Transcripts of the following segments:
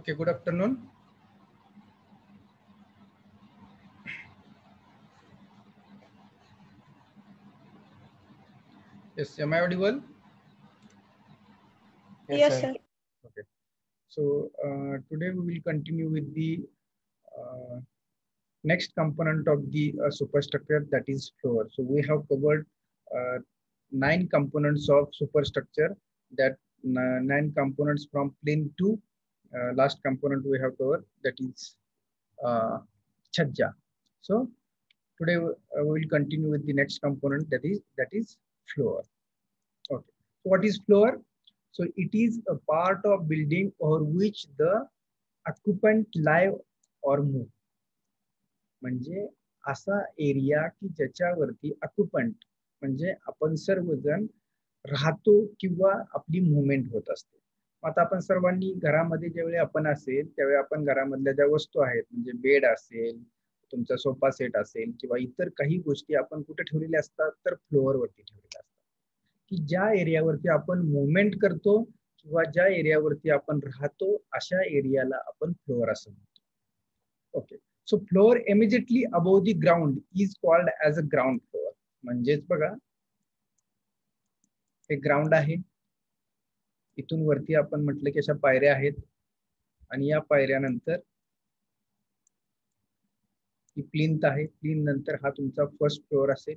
Okay, good afternoon. Yes, am I audible? Yes, sir. Okay. So today we will continue with the next component of the superstructure, that is floor. So we have covered 9 components of superstructure, that 9 components from plinth to last component we have covered, that is chhajja. So today we will continue with the next component, that is floor. Okay. So what is floor? So it is a part of building over which the occupant live or move. म्हणजे असा area की ज्याच्यावरती ऑक्युपंट म्हणजे आपण सर्वजण राहतो किंवा आपली मुवमेंट होत असते. आता आपण सर्वांनी घरामध्ये ज्यावेळी आपण असेल त्यावेळी आपण घरामधल्या ज्या वस्तू आहेत म्हणजे बेड असेल, तुमचा सोफा सेट असेल किंवा इतर काही गोष्टी आपण कुठे ठेवलेल्या असतात तर फ्लोअरवरती ठेवलेल्या असतात, की ज्या एरियावरती आपण मुवमेंट करतो किंवा ज्या एरियावरती आपण राहतो अशा एरियाला आपण फ्लोअर असं म्हणतो. Okay. So floor immediately above the ground is called as a ground floor. म्हणजेच बघा, हे ग्राउंड आहे, इथून वरती आपण म्हटलं की अशा पायऱ्या आहेत आणि या पायऱ्यानंतर ही प्लिंथ आहे. प्लिंथ नंतर हा तुमचा फर्स्ट फ्लोअर असेल,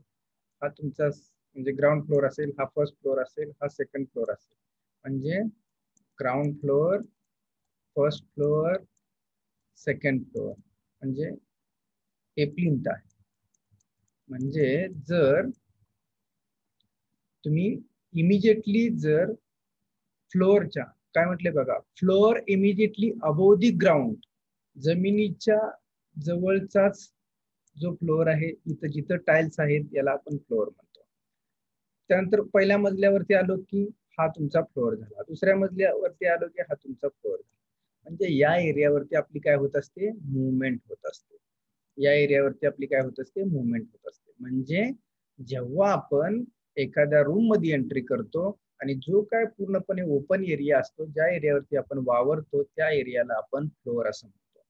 हा तुमचा म्हणजे ग्राउंड फ्लोअर असेल, हा फर्स्ट फ्लोअर असेल, हा सेकंड फ्लोअर असेल. म्हणजे ground floor, first floor, second floor म्हणजे हे प्लिंथ आहे. म्हणजे जर तुम्ही इमिजिएटली जर फ्लोअरच्या काय म्हटले बघा, floor immediately above the ground, जमिनीच्या जवळचाच जो फ्लोअर आहे, इथं जिथं टाइल्स आहेत याला आपण फ्लोअर म्हणतो. त्यानंतर पहिल्या मजल्यावरती आलो की हा तुमचा फ्लोअर झाला, दुसऱ्या मजल्यावरती आलो की हा तुमचा फ्लोअर झाला. म्हणजे या एरियावरती आपली काय होत असते, मुवमेंट होत असते. या एरियावरती आपली काय होत असते, मुवमेंट होत असते. म्हणजे जेव्हा आपण एखाद्या रूम मध्ये एंट्री करतो आणि जो काय पूर्णपणे ओपन एरिया असतो, ज्या एरियावरती आपण वावरतो त्या एरियाला आपण फ्लोअर असं म्हणतो.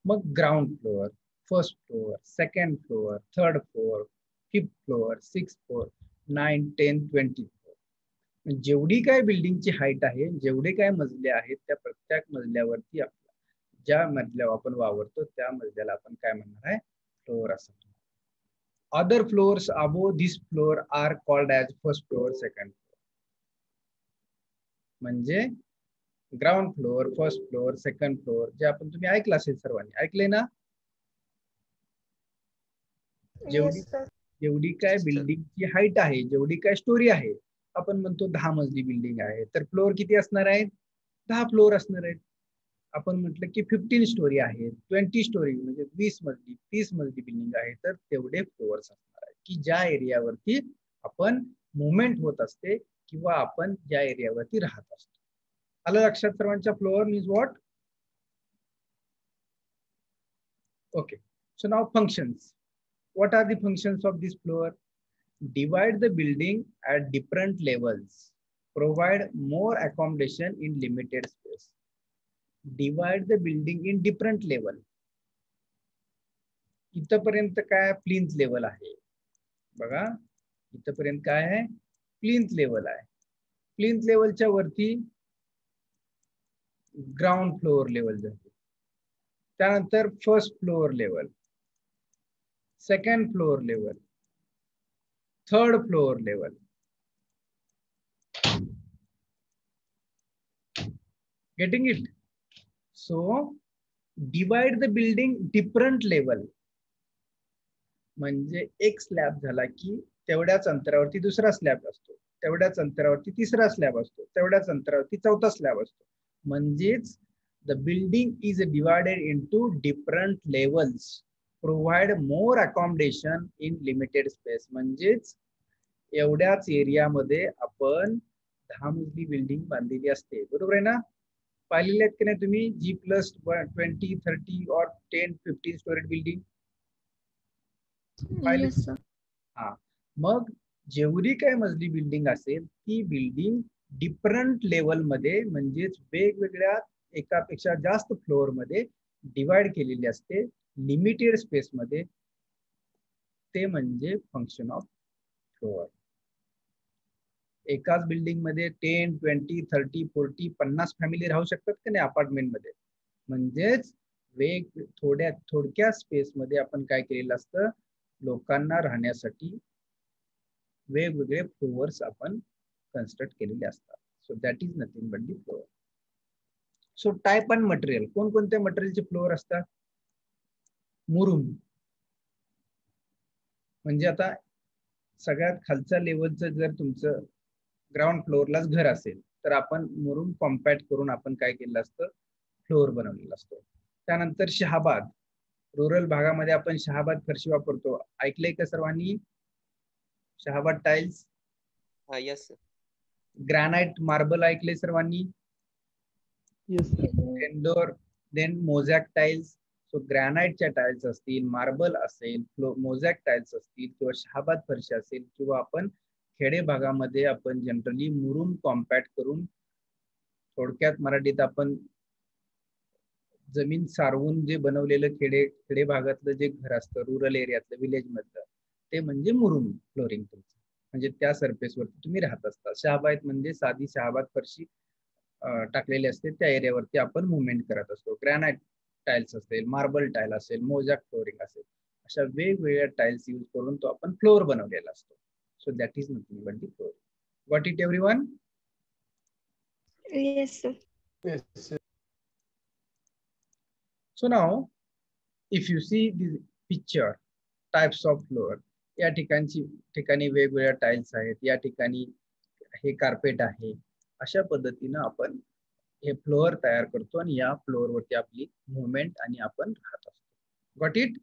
मग ground floor, first floor, second floor, third floor, fifth floor, sixth floor, 9, 10, 20 floor. जेवढी काय बिल्डिंगची हाईट आहे, जेवढे काय मजले आहेत, त्या प्रत्येक मजल्यावरती ज्या मजल्यावर आपण वावरतो त्या मजल्याला आपण काय म्हणणार आहे, फ्लोअर असं म्हणणार. Other floors above this floor are called as first floor, second floor. म्हणजे ground floor, first floor, second floor जे आपण तुम्ही ऐकलं असेल, सर्वांनी ऐकले ना. जेवढी काय बिल्डिंगची हाईट आहे, जेवढी काय स्टोरी आहे, आपण म्हणतो 10 मजली बिल्डिंग आहे तर फ्लोअर किती असणार आहे, 10 फ्लोअर असणार आहेत. आपण म्हटलं की 15 स्टोरी आहे, 20 स्टोरी म्हणजे 20 मजली, 30 मजली बिल्डिंग आहे तर तेवढे फ्लोअर्स असणार आहे, की ज्या एरियावरती आपण मुवमेंट होत असते किंवा आपण ज्या एरियावरती राहत असतो. आलं लक्षात सर्वांच्या? Floor means what? Okay, so now functions. What are the functions of this floor? Divide the building at different levels. Provide more accommodation in limited space. Divide the building in different level. इथपर्यंत काय plinth level आहे बघा, इथपर्यंत काय आहे, plinth level आहे. Plinth लेवलच्या वरती ग्राउंड फ्लोअर लेवल जाते, त्यानंतर first floor level, second floor level, third floor level. Getting it? So divide the building different level. म्हणजे एक स्लॅब झाला की तेवढ्याच अंतरावरती दुसरा स्लॅब असतो, तेवढ्याच अंतरावरती तिसरा स्लॅब असतो, तेवढ्याच अंतरावरती चौथा स्लॅब असतो. म्हणजेच the building is divided into different levels. Provide more accommodation in limited space. म्हणजेच एवढ्याच एरियामध्ये आपण 10 मजली बिल्डिंग बांधलेली असते, बरोबर आहे ना. पाहिलेले आहेत की नाही तुम्ही G+20, 30 और 10, 15 स्टोरेड बिल्डिंग पाहिले? हा. मग जेवढी काय मजली बिल्डिंग असेल ती बिल्डिंग डिफरंट लेवल मध्ये, म्हणजेच वेगवेगळ्या एकापेक्षा जास्त फ्लोअर मध्ये डिवाइड केलेली असते लिमिटेड स्पेस मध्ये, ते म्हणजे फंक्शन ऑफ फ्लोअर. एकाच बिल्डिंग मध्ये 10, 20, 30, 40, 50 फॅमिली राहू शकतात का नाही अपार्टमेंट मध्ये. म्हणजेच थोडक्या स्पेस मध्ये आपण काय केलेलं असतं, लोकांना राहण्यासाठी वेगवेगळे फ्लोअर्स आपण कन्स्ट्रक्ट केलेले असतात. So that is nothing but the floor. So type and material, कोणकोणत्या मटेरियलचे फ्लोअर असतात? मुरुम, म्हणजे आता सगळ्यात खालच्या लेवलचं जर तुमचं ग्राउंड फ्लोअरलाच घर असेल तर आपण मुरुम कॉम्पॅक्ट करून आपण काय केलं असतं, फ्लोअर बनवलेला असतो. त्यानंतर शहाबाद, रुरल भागामध्ये आपण शहाबाद फरशी वापरतो, ऐकलंय का सर्वांनी? Shahabad tiles. Yes sir. Granite marble ऐकले सर्वांनी? Yes indoor. Then mosaic tiles. So ग्रॅनाइटच्या टाइल्स असतील, मार्बल असेल, मोझॅक टाइल्स असतील किंवा शहाबाद फरशी असेल, किंवा आपण खेडे भागामध्ये आपण जनरली मुरुम कॉम्पॅक्ट करून, थोडक्यात मराठीत आपण जमीन सारवून जे बनवलेलं खेडे भागातलं जे घर असतं, रुरल एरियातलं, विलेज मधलं, ते म्हणजे मुरुम फ्लोरिंग तुमचं. म्हणजे त्या सरफेसवरती तुम्ही राहत असता. शहाबाद म्हणजे साधी शहाबाद फरशी टाकलेली असते, त्या एरियावरती आपण मुवमेंट करत असतो. ग्रॅनाइट टाइल्स असेल, मार्बल टाइल असेल, मोझॅक फ्लोरिंग असेल, अशा वेगवेगळ्या टाइल्स यूज करून तो आपण फ्लोअर बनवलेला असतो. So that is nothing but the floor. Got it everyone? Yes, sir. Yes. So now if you see the picture, types of floor, या ठिकाणी वेगवेगळ्या टाइल्स आहेत, या ठिकाणी हे कार्पेट आहे. अशा पद्धतीनं आपण हे फ्लोअर तयार करतो आणि या फ्लोअर वरती आपली मुवमेंट आणि आपण राहत असतो. Got it?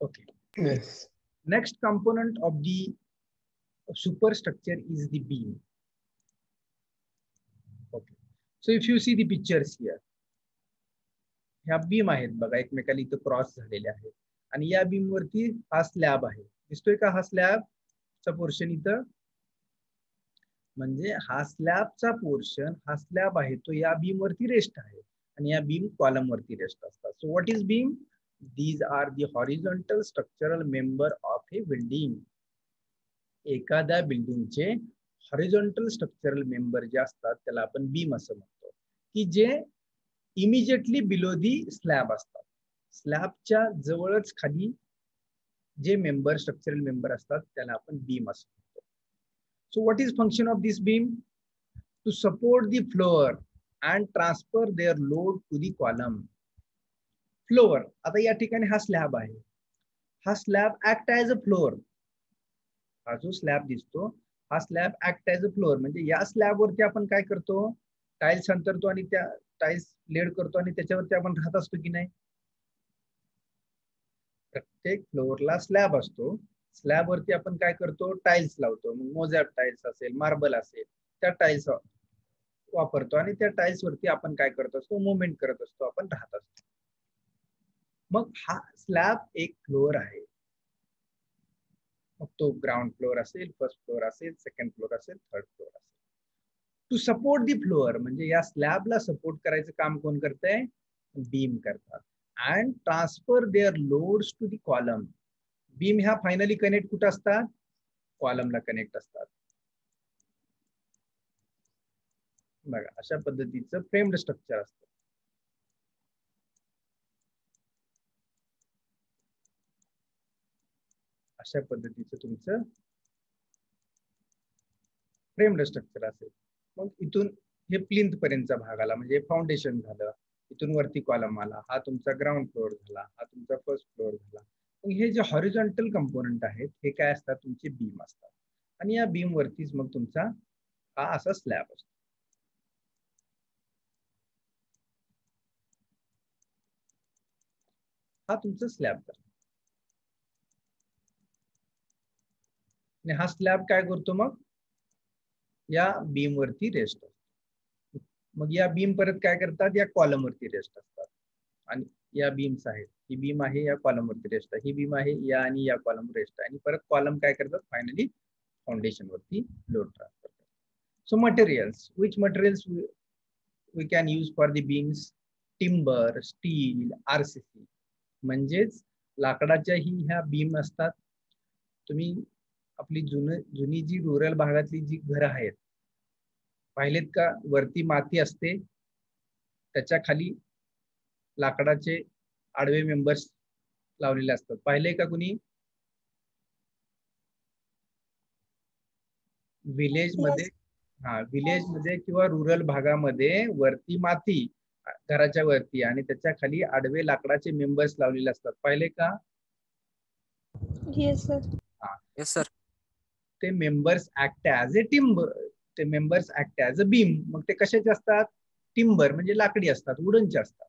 Okay. Yes. Next component of the superstructure is the beam. Okay. So if you see the pictures here, ह्या बीम आहेत बघा, एकमेकाला इथं क्रॉस झालेले आहेत, आणि या बीम वरती हा स्लॅब आहे. दिसतोय का हा स्लॅबचा पोर्शन इथं? म्हणजे हा स्लॅबचा पोर्शन, हा स्लॅब आहे तो या बीम वरती रेस्ट आहे, आणि या बीम कॉलम वरती रेस्ट असतात. So what is beam? These are the horizontal structural member of a building. एखाद्या बिल्डिंगचे हॉरिझॉन्टल स्ट्रक्चरल मेंबर जे असतात त्याला आपण बीम असं म्हणतो, की जे इमिजिएटली बिलो दी स्लॅब असतात. स्लॅबच्या जवळच खाली जे मेंबर, स्ट्रक्चरल मेंबर असतात त्याला आपण बीम असं म्हणतो. So what is function of this beam? To support the floor and transfer their load to the column. Floor, आता या ठिकाणी हा स्लॅब आहे, हा slab act as a floor. हा जो स्लॅब दिसतो हा slab act as a floor, म्हणजे या स्लॅब वरती आपण काय करतो, टाइल्स अंतरतो आणि त्या टाइल्स लेड करतो आणि त्याच्यावरती आपण राहत असतो की नाही. प्रत्येक फ्लोअरला स्लॅब असतो, स्लॅब वरती आपण काय करतो, टाइल्स लावतो. मग मोझॅक टाइल्स असेल, मार्बल असेल, त्या टाइल्स वापरतो आणि त्या टाइल्स वरती आपण काय करत असतो, मुवमेंट करत असतो, आपण राहत असतो. मग हा स्लॅब एक फ्लोअर आहे. मग तो ग्राउंड फ्लोअर असेल, फर्स्ट फ्लोअर असेल, सेकंड फ्लोअर असेल, थर्ड फ्लोअर असेल. टू सपोर्ट दी फ्लोअर म्हणजे या स्लॅबला सपोर्ट करायचं काम कोण करतंय? बीम करतात. And transfer their loads to the column. Beam ह्या फायनली कनेक्ट कुठं असतात? कॉलमला कनेक्ट असतात. बघा अशा पद्धतीचं फ्रेम्ड स्ट्रक्चर असतं. अशा पद्धतीचं तुमचं फ्रेम्ड स्ट्रक्चर असेल. मग इथून हे प्लिंथ पर्यंतचा भाग आला, म्हणजे फाउंडेशन झालं, इथून वरती कॉलम आला, हा तुमचा ग्राउंड फ्लोअर झाला, हा तुमचा फर्स्ट फ्लोअर झाला. मग हे जे हॉरिझॉन्टल कंपोनंट आहेत हे काय असतात? तुमचे बीम असतात, आणि या बीम वरतीच मग तुमचा हा असा स्लॅब असतो. हा तुमचा स्लॅब झाला. आणि हा स्लॅब काय करतो? मग या बीम वरती रेस्ट असतो. मग या बीम परत काय करतात? या कॉलम वरती रेस्ट असतात. आणि या बीम्स आहेत, ही बीम आहे या कॉलम वरती रेस्ट आहे, ही बीम आहे या आणि या कॉलम रेस्ट आहे, आणि परत कॉलम काय करतात? फायनली फाउंडेशन वरती लोड ट्रान्सफर करतात. So materials, which materials we can use for the beams? Timber, steel, RCC. म्हणजेच लाकडाच्या ही ह्या बीम असतात. तुम्ही आपली जुनी जी रुरल भागातली जी घरं आहेत पाहिलेत का? वरती माती असते, त्याच्या खाली लाकडाचे आडवे मेंबर्स लावलेले असतात. पाहिले का कुणी? विलेज मध्ये, विलेज मध्ये किंवा रुरल भागामध्ये वरती माती घराच्या वरती आणि त्याच्या खाली आडवे लाकडाचे मेंबर्स लावलेले असतात. पाहिले का? Yes, sir. Yes, sir. ते members act as a timber, ते members act as a beam. मग ते कशाचे असतात? टिम्बर म्हणजे लाकडी असतात, वुडनचे असतात.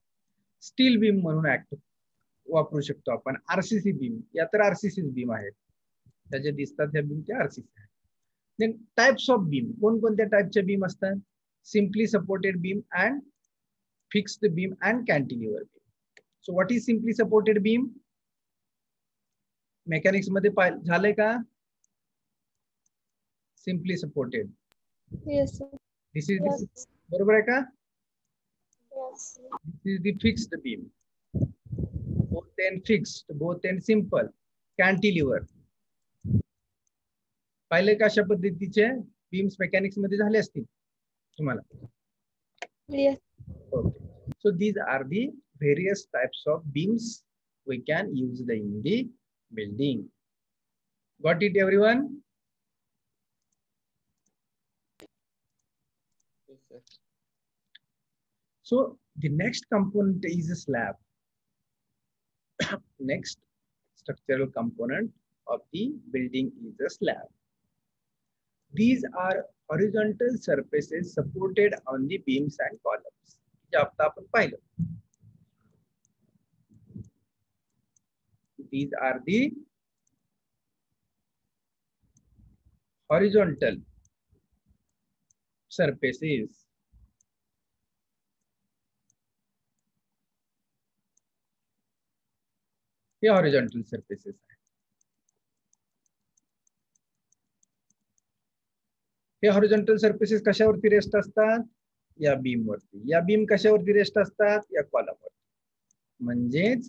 स्टील बीम म्हणून ऍक्ट वापरू शकतो आपण. आरसीसी बीम, या तर आरसीसी बीम आहेत, त्याचे दिसतात त्या बीम त्या आरसीसी आहेत. देन टाइप्स ऑफ बीम, कोणकोणत्या टाइपच्या बीम असतात? Simply supported beam and fixed beam and cantilever beam. So what is simply supported beam? Mechanics मध्ये झालंय का? Simply supported. Yes, sir. This is Yes. बरोबर आहे का? Yes. This is the fixed beam. Both end fixed, both end simple. Cantilever. पाहिले का अशा पद्धतीचे बीम्स मेकॅनिक्स मध्ये झाले असतील तुम्हाला? Yes. Okay. So these are the various types of beams we can use in the building. Got it, everyone? Yes, sir. So the next component is a slab. Next structural component of the building is a slab. These are horizontal surfaces supported on the beams and columns. जे आता आपण पाहिलं. These are the horizontal surfaces हे horizontal surfaces आहे. हे horizontal surfaces कशावरती rest असतात? या beam वरती. या बीम कशावरती रेस्ट असतात? या कॉलम वरती. म्हणजेच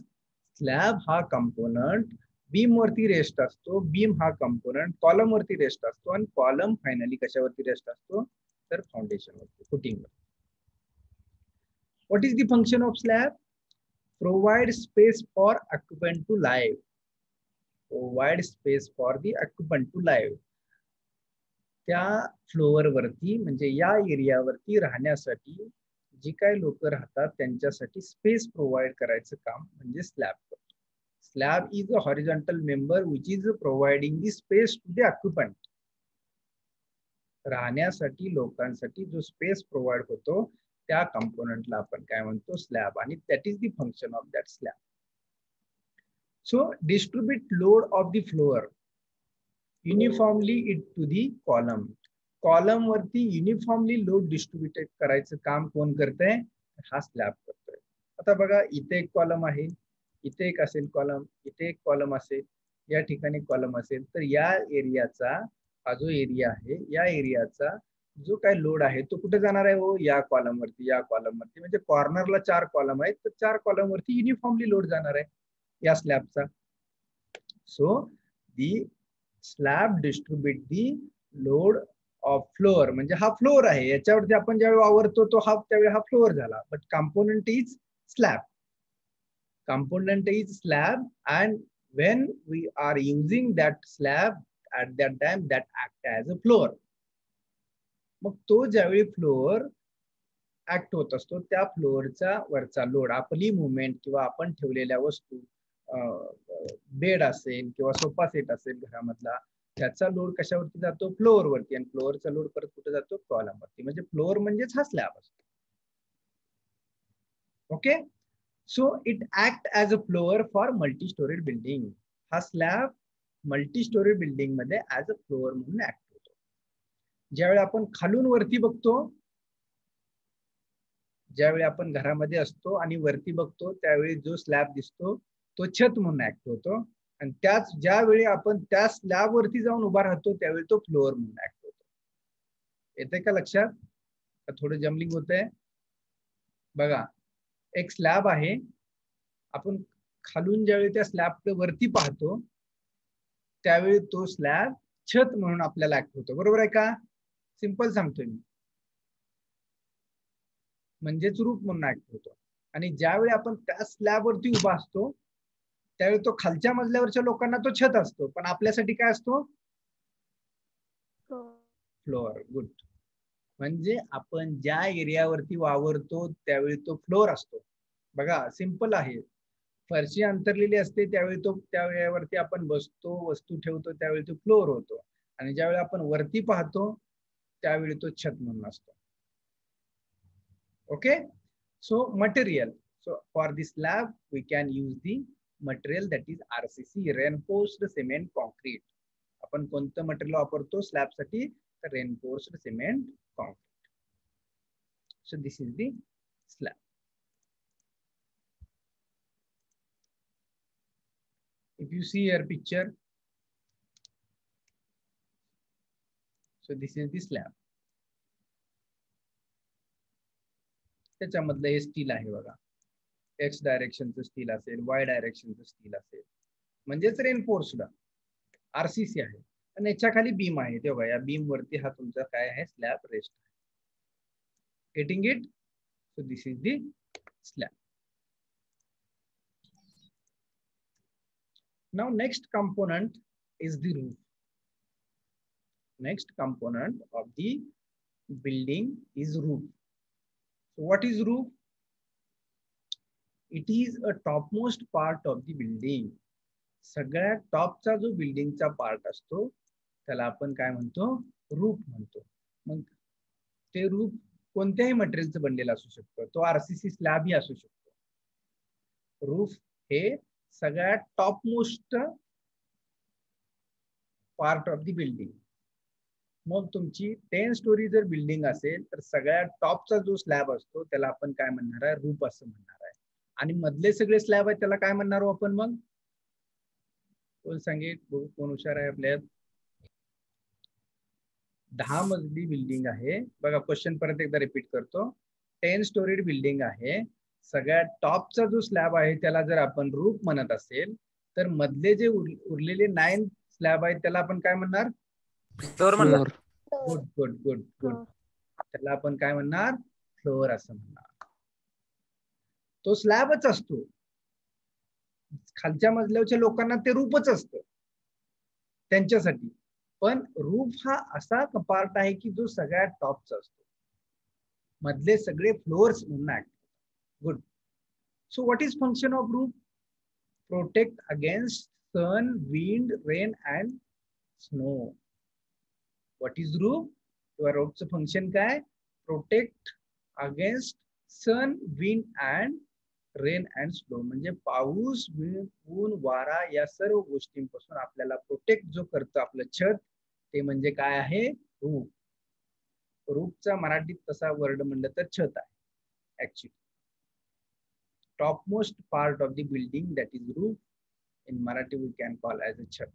स्लॅब हा कंपोनंट बीम वरती रेस्ट असतो, बीम हा कंपोनंट कॉलम वरती रेस्ट असतो आणि कॉलम फायनली कशावरती रेस्ट असतो? तर फाउंडेशन वरती, फुटिंग वरती. What is the function of slab? Provide space for occupant to live. Provide space for the occupant to live. त्या फ्लोअर वरती म्हणजे या एरियावरती राहण्यासाठी जी काही लोक राहतात त्यांच्यासाठी स्पेस प्रोव्हाइड करायचं काम म्हणजे स्लॅब करतो. Slab is a horizontal member which is providing the space to the occupant. राहण्यासाठी लोकांसाठी जो स्पेस प्रोव्हाइड होतो त्या कंपोनंटला आपण काय म्हणतो? स्लॅब. आणि that is the function of that slab. So distribute load of the floor uniformly it to the column. Column वरती युनिफॉर्मली लोड डिस्ट्रीब्युटेड करायचं काम कोण करतंय? हा स्लॅब करतोय. आता बघा, इथे एक कॉलम आहे, इथे एक असेल कॉलम, इथे एक कॉलम असेल, या ठिकाणी कॉलम असेल, तर या एरियाचा हा जो एरिया आहे या एरियाचा जो काय लोड आहे तो कुठे जाणार आहे? हो, या कॉलम वरती, या कॉलम वरती. म्हणजे कॉर्नरला 4 कॉलम आहेत, तर 4 कॉलम वरती युनिफॉर्मली लोड जाणार आहे या स्लॅबचा. So the slab distribute the load of floor. म्हणजे हा फ्लोअर आहे, याच्यावरती आपण ज्यावेळी वावरतो तो त्यावेळी हा फ्लोअर झाला. But component is slab. Component is slab, and when we are using that slab at that time that act as a floor. मग तो ज्यावेळी फ्लोअर ऍक्ट होत असतो त्या फ्लोअरचा वरचा लोड, आपली मुवमेंट किंवा आपण ठेवलेल्या वस्तू, बेड असेल किंवा सोफा सेट असेल घरामधला, त्याचा लोड कशावरती जातो? फ्लोअर वरती. आणि फ्लोअरचा लोड परत कुठे जातो? कॉलम वरती. म्हणजे फ्लोअर म्हणजेच हा स्लॅब असतो. Okay. So it act as a floor for multi-storied building. हा स्लॅब मल्टी-स्टोरी बिल्डिंग मध्ये ऍज अ फ्लोअर म्हणून ऍक्ट होतो. ज्यावेळी आपण खालून वरती बघतो, ज्यावेळी आपण घरामध्ये असतो आणि वरती बघतो त्यावेळी जो स्लॅब दिसतो तो छत म्हणून ऍक्ट होतो. आणि त्याच ज्यावेळी आपण त्या स्लॅब वरती जाऊन उभा राहतो त्यावेळी तो फ्लोअर म्हणून ऍक्ट होतो. येते का लक्षात? का थोडं जमलिंग होतंय? बघा, एक स्लॅब आहे, आपण खालून ज्यावेळी त्या स्लॅब वरती पाहतो त्यावेळी तो स्लॅब छत म्हणून आपल्याला ऍक्ट होतो. बरोबर आहे का? सिंपल सांगतोय मी, म्हणजेच रूफ म्हणून ऍक्ट होतो. आणि ज्यावेळी आपण त्या स्लॅब वरती उभा असतो त्यावेळी तो खालच्या मजल्यावरच्या लोकांना तो छत असतो, पण आपल्यासाठी काय असतो? फ्लोअर. गुड. म्हणजे आपण ज्या एरियावरती वावरतो त्यावेळी तो फ्लोअर असतो. बघा, सिंपल आहे. फरशी अंतरलेली असते त्यावेळी त्या वेळेवरती आपण बसतो, वस्तू ठेवतो, त्यावेळी तो फ्लोअर होतो. आणि ज्यावेळी आपण वरती पाहतो त्यावेळी तो छत म्हणून असतो. Okay. So material. So for the slab we can use the material that is RCC, reinforced cement concrete. आपण कोणतं मटेरियल वापरतो स्लॅब साठी? तर reinforced cement concrete. So this is the slab. If you see your picture, so this is the slab. त्याच्यामधलं हे steel आहे बघा, x डायरेक्शनचं steel असेल, वाय डायरेक्शनचं स्टील असेल, म्हणजेच रेनफोर्स्ड आरसीसी आहे. आणि याच्या खाली बीम आहे, तेव्हा या बीम वरती हा तुमचा काय आहे? स्लॅब रेस्ट आहे. Getting it? So this is the slab. Now next component is the roof. Next component of the building is roof. So what is roof? It is a topmost part of the building. सगळ्यात टॉपचा जो बिल्डिंगचा part असतो त्याला आपण काय म्हणतो? Roof म्हणतो. मग ते रूफ कोणत्याही मटेरियलचं बनलेलं असू शकतं, तो आरसीसी स्लॅब ही असू शकतो. रूफ हे सगळ्यात top most part of the building. मग तुमची 10 स्टोरी जर बिल्डिंग असेल तर सगळ्यात टॉपचा जो स्लॅब असतो त्याला आपण काय म्हणणार आहे? रूफ असं म्हणणार आहे. आणि मधले सगळे स्लॅब आहेत त्याला काय म्हणणार आपण? मग कोण सांगेल? कोण हुशार आहे आपल्यात? 10 मजली बिल्डिंग आहे बघा. क्वेश्चन परत एकदा रिपीट करतो. 10 स्टोरीड बिल्डिंग आहे, सगळ्यात टॉपचा जो स्लॅब आहे त्याला जर आपण रूफ म्हणत असेल तर मधले जे उरलेले 9 स्लॅब आहेत त्याला आपण काय म्हणणार? Floor. Good good good good. त्याला आपण काय म्हणणार? फ्लोअर असं म्हणणार. तो स्लॅबच असतो, खालच्या मजल्यावरच्या लोकांना ते रूफच असतं त्यांच्यासाठी. पण रूफ हा असा पार्ट आहे की जो सगळ्यात टॉपचा असतो, मधले सगळे फ्लोअर्स म्हणून act. Good. So what is function of roof? Protect against sun, wind, rain and snow. What is roof? किंवा रूफचं फंक्शन काय? Protect against sun, wind and rain and snow. म्हणजे पाऊस, ऊन, वारा या सर्व गोष्टींपासून आपल्याला प्रोटेक्ट जो करतं आपलं छत, ते म्हणजे काय आहे? रूफ. रूफचा मराठीत तसा वर्ड म्हणलं तर छत आहे actually. Topmost part of the building that is roof. In Marathi we can call as a chhat.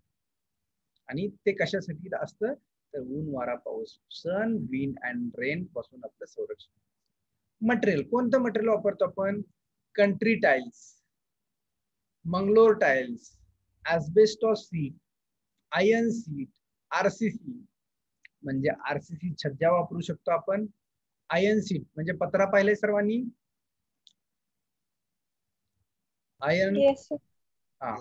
आणि ते कशासाठी असतं? तर ऊन, वारा, पाऊस, सन, विंड अँड रेन पासून आपलं संरक्षण. मटेरियल, कोणतं मटेरियल वापरतो आपण? Country tiles, Mangalore tiles, asbestos sheet, iron sheet, RCC. म्हणजे आरसीसी छज्जा वापरू शकतो आपण. आयर्न सीट म्हणजे पत्रा पाहिलंय सर्वांनी? आयर्न, हा,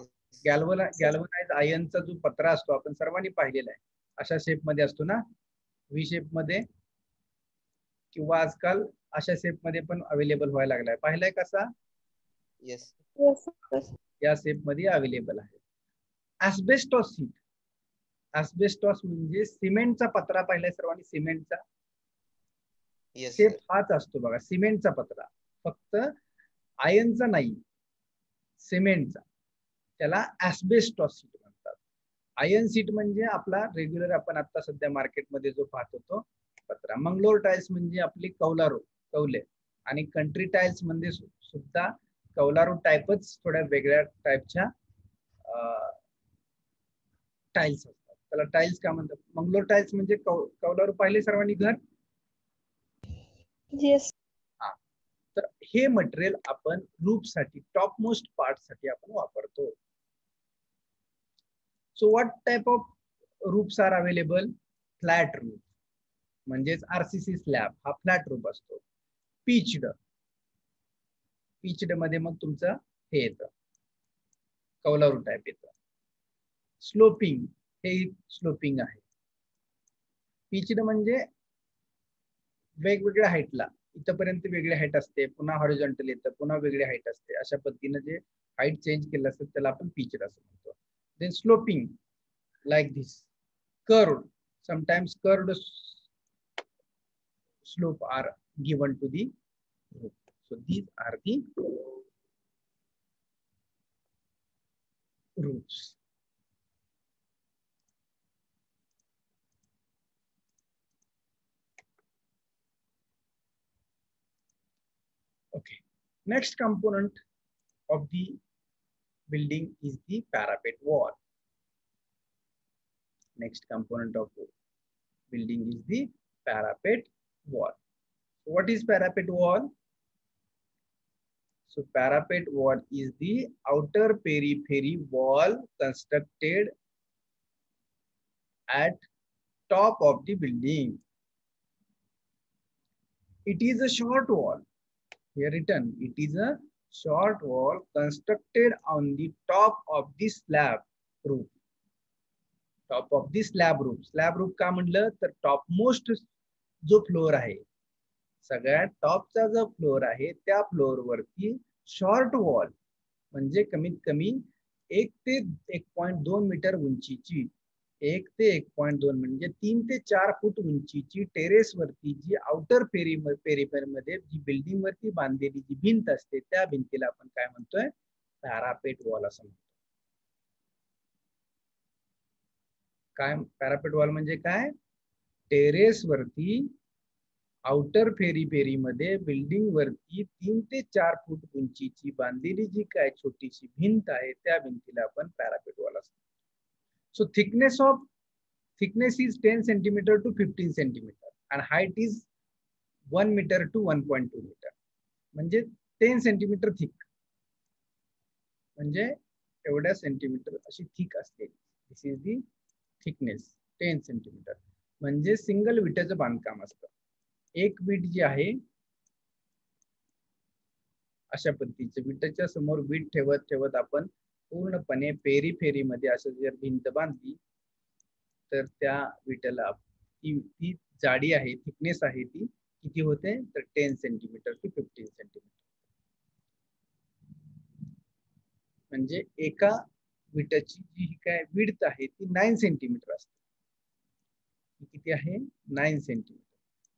गॅल्वनाइज आयर्नचा जो पत्रा असतो आपण सर्वांनी पाहिलेला आहे. अशा शेप मध्ये असतो ना, व्ही शेप मध्ये, किंवा आजकाल अशा शेप मध्ये पण अवेलेबल व्हायला लागलाय. पाहिलाय कसा? येस. या शेप मध्ये अवेलेबल आहे. Asbestos seat. ॲस्बेस्टॉस म्हणजे सिमेंटचा पत्रा पाहिलाय सर्वांनी? सिमेंटचा शेप हाच असतो बघा, सिमेंटचा पत्रा. फक्त आयर्नचा नाही, सिमेंटचा. त्याला ॲस्बेस्टॉस सीट म्हणतात. आयर्न सीट म्हणजे आपला रेग्युलर आपण आता सध्या मार्केटमध्ये जो पाहतो तो पत्रा. मंगलोर टाइल्स म्हणजे आपली कौले. आणि कंट्री टाइल्स म्हणजे सुद्धा कौलारू टाइपच, थोड्या वेगळ्या टाइपच्या टाइल्स असतात. त्याला टाइल्स का म्हणतात? मंगलोर टाइल्स म्हणजे कौलारू पाहिले सर्वांनी घर? Yes. हा, तर हे मटेरियल आपण रूफ साठी टॉप मोस्ट पार्ट साठी आपण वापरतो. So what type of roofs are available? Flat roof, म्हणजेच आरसीसी स्लॅब हा फ्लॅट रूफ असतो. पिच्ड, पिच्ड मध्ये मग तुमचं हे येतं कौलारू टाइप येतं. स्लोपिंग, हे स्लोपिंग आहे. पिच्ड म्हणजे वेगवेगळ्या हाईटला, इथपर्यंत वेगळी हाईट असते, पुन्हा हॉरिझॉन्टल येतं, पुन्हा वेगळी हाईट असते. अशा पद्धतीने जे हाईट चेंज केलं असतं त्याला आपण पिच्ड असं म्हणतो. Then sloping like this, curved, sometimes curved slope are given to the roof. So these are the roofs. Okay, next component of the building is the parapet wall. Next component of the building is the parapet wall. What is parapet wall? So parapet wall is the outer periphery wall constructed at top of the building. It is a short wall. Here written, it is a short wall constructed on the top of the slab roof. Top of the slab roof. Slab roof का म्हटलं तर top most जो floor आहे, सगळ्यात टॉपचा जो floor आहे त्या floor वरती शॉर्ट वॉल म्हणजे कमीत कमी 1 ते 1.2 मीटर उंचीची, 1 ते 1.2 म्हणजे 3 ते 4 फूट उंचीची टेरेस वरती जी आउटर पेरिफेर मध्ये जी बिल्डिंग वरती बांधलेली जी भिंत असते त्या भिंतीला आपण काय म्हणतोय? पॅरापेट वॉल असं म्हणतो. काय पॅरापेट वॉल म्हणजे काय? टेरेस वरती आउटर पेरिफेरीमध्ये बिल्डिंग वरती 3 ते 4 फूट उंचीची बांधलेली जी काय छोटीशी भिंत आहे त्या भिंतीला आपण पॅरापेट वॉल असं. So thickness is 10 centimeter to 15 centimeter and height is 1 meter to 1.2 meter. म्हणजे 10 सेंटीमीटर थिक, म्हणजे एवढ्या सेंटीमीटर अशी थिक असते. दिस इज दी थिकनेस 10 सेंटीमीटर. म्हणजे सिंगल विटाचं बांधकाम असतं. एक वीट जी आहे अशा पद्धतीचं विटाच्या समोर वीट ठेवत ठेवत आपण पूर्णपणे पेरिफेरीमध्ये असं जर भिंत बांधली तर त्या विटाला ती जाडी आहे, थिकनेस आहे ती किती होते तर 10 सेंटीमीटर टू 15 सेंटीमीटर. म्हणजे एका विटाची जी काय विड्थ आहे ती 9 सेंटीमीटर असते. किती आहे? 9 सेंटीमीटर.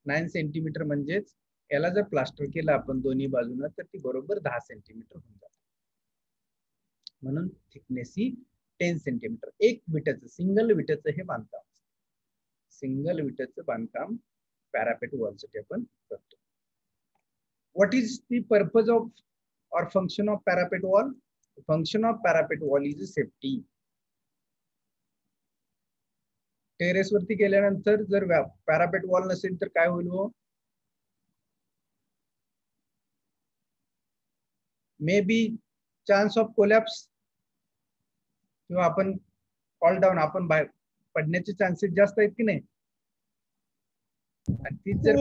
9 सेंटीमीटर म्हणजेच याला जर प्लास्टर केलं आपण दोन्ही बाजूने तर ती बरोबर 10 सेंटीमीटर होऊन जाते. म्हणून थिकनेस ही 10 सेंटीमीटर. एक विटाचं, सिंगल विटाचं हे बांधकाम. सिंगल विटाचं बांधकाम पॅरापेट वॉलसाठी आपण करतो. What is the purpose of or function of parapet wall? Function of parapet wall is safety. Terrace वरती गेल्यानंतर जर पॅरापेट वॉल नसेल तर काय होईल? हो, may be chance of collapse किंवा आपण फॉल डाऊन, आपण पडण्याचे चान्सेस जास्त आहेत की नाही? आणि ती जर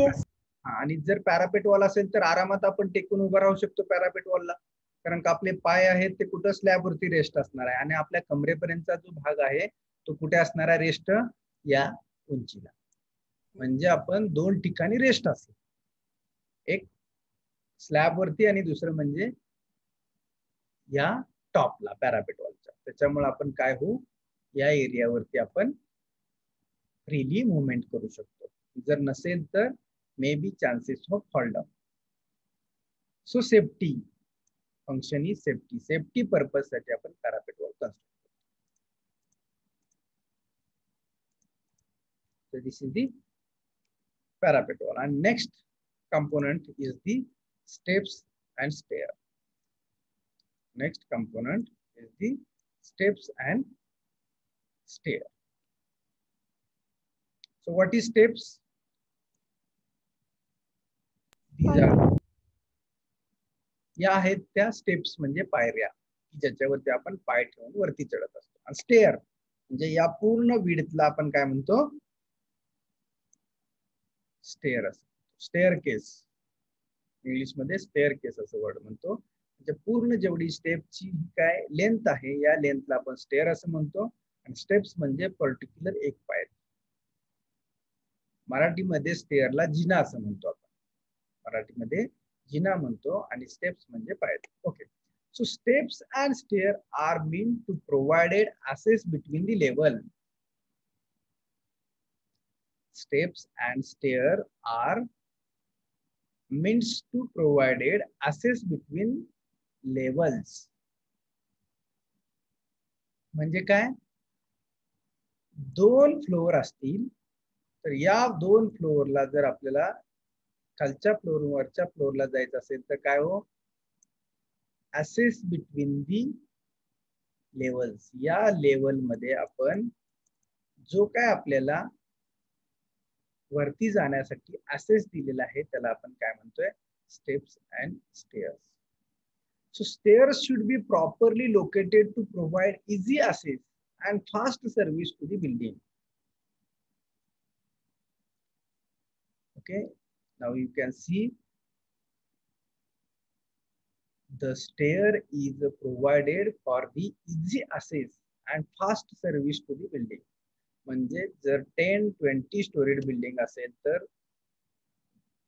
आणि जर पॅरापेट वॉल असेल तर आरामात आपण टेकून उभा राहू शकतो पॅरापेट वॉलला, कारण का आपले पाय आहेत ते कुठं स्लॅब वरती रेस्ट असणार आहे आणि आपल्या कमरेपर्यंतचा जो भाग आहे तो कुठे असणार आहे रेस्ट? या उंचीला. म्हणजे आपण दोन ठिकाणी रेस्ट असेल, एक स्लॅब वरती आणि दुसरं म्हणजे या टॉपला पॅरापेट वॉलच्या. त्याच्यामुळे आपण काय होऊ, या एरियावरती आपण फ्रीली मुवमेंट करू शकतो. जर नसेल तर may be chances of fall down. So safety function is safety. Safety purpose साठी आपण पॅरापेट वॉल कन्स्ट्रक्ट करतो. So this is the parapet wall. And next component is the steps and stair. Next component is the steps and stair. So what is steps? These are या आहेत त्या steps म्हणजे पायऱ्या की ज्याच्यावरती आपण पाय ठेवून वरती चढत असतो. आणि स्टेअर म्हणजे या पूर्ण विड्थला आपण काय म्हणतो, स्टेअर असतो. स्टेअर केस इंग्लिश मध्ये स्टेअर केस असं वर्ड म्हणतो. म्हणजे पूर्ण जेवढी स्टेपची काय लेंथ आहे या लेंथला आपण स्टेअर असं म्हणतो. आणि स्टेप्स म्हणजे पर्टिक्युलर एक पायरी. मराठीमध्ये स्टेअरला जिना असं म्हणतो आपण. मराठीमध्ये जिना म्हणतो आणि स्टेप्स म्हणजे पायरी. Okay. So steps and stair are meant to provided access between the level. Steps and stair are meant to provided access between levels. म्हणजे काय, दोन फ्लोअर असतील तर या दोन फ्लोअरला जर आपल्याला खालच्या फ्लोअर वरच्या फ्लोअरला जायचं असेल तर काय हो, ऍसेस बिटवीन दी लेवल्स. या लेवल मध्ये आपण जो काय आपल्याला वरती जाण्यासाठी ऍसेस दिलेला आहे त्याला आपण काय म्हणतोय, steps and stairs. So stairs should be properly located to provide easy access and fast service to the building. Okay, now you can see the stair is provided for the easy access and fast service to the building. म्हणजे जर 10-20 storied building असेल तर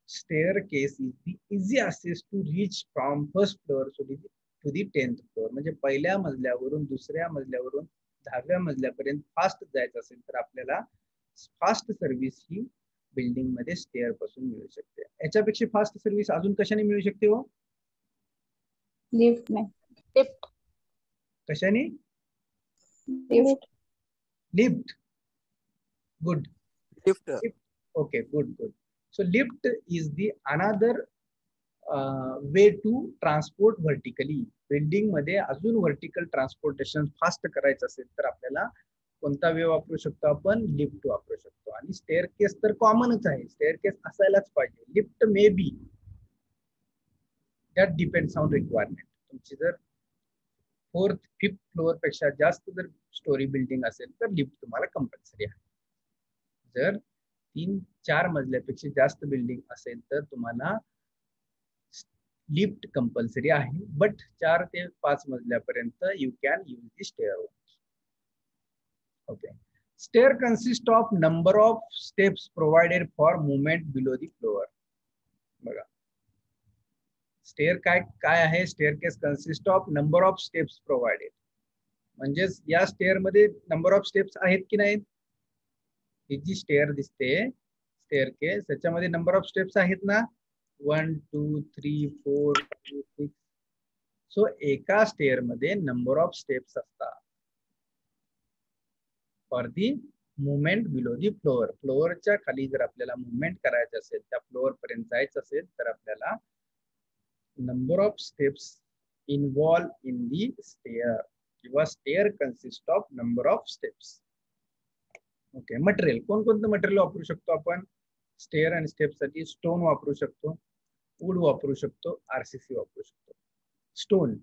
staircase is the easy access to reach from first floor to the 10th floor. म्हणजे पहिल्या मजल्यावरून दुसऱ्या मजल्यावरून 10व्या मजल्यापर्यंत फास्ट जायचं असेल तर आपल्याला फास्ट सर्व्हिस ही बिल्डिंग मध्ये स्टेअर पासून मिळू शकते. याच्यापेक्षा फास्ट सर्व्हिस अजून कशाने मिळू शकते हो? लिफ्ट में. लिफ्ट. कशाने? Lift. Lift. Good. Lift. Okay, good. So lift is the another way to transport vertically. Building मध्ये अजून वर्टिकल ट्रान्सपोर्टेशन फास्ट करायचं असेल तर आपल्याला कोणता वे वापरू शकतो आपण? लिफ्ट वापरू शकतो. आणि स्टेअरकेस तर कॉमनच आहे, स्टेअरकेस असायलाच पाहिजे. Lift may be, that depends on requirement. तुमची जर 4th 5th फ्लोअर पेक्षा जास्त जर स्टोरी बिल्डिंग असेल तर लिफ्ट तुम्हाला कंपल्सरी आहे. जर 3-4 मजल्यापेक्षा जास्त बिल्डिंग असेल तर तुम्हाला लिफ्ट कंपल्सरी आहे. बट 4 ते 5 मजल्यापर्यंत you can use the stair. Okay. Stair consists of number of steps provided for movement below the floor. बघा, स्टेअर काय आहे? Staircase consist of number of steps provided. म्हणजे या स्टेअर मध्ये नंबर ऑफ स्टेप्स आहेत की नाहीत? ही जी स्टेअर दिसते स्टेअरकेस, त्याच्यामध्ये नंबर ऑफ स्टेप्स आहेत ना? 1 2 3 4 5 6. सो एका स्टेअर मध्ये नंबर ऑफ स्टेप्स असतात for the movement below the floor. फ्लोअरच्या खाली जर आपल्याला मुवमेंट करायचं असेल, त्या फ्लोअर पर्यंत जायचं असेल तर आपल्याला number of steps involve in the stair किंवा stair consist of number of steps. Okay. Material, कोणकोणतं मटेरियल वापरू शकतो आपण स्टेअर आणि स्टेप्स साठी? स्टोन वापरू शकतो, वूड वापरू शकतो, आरसीसी वापरू शकतो. स्टोन,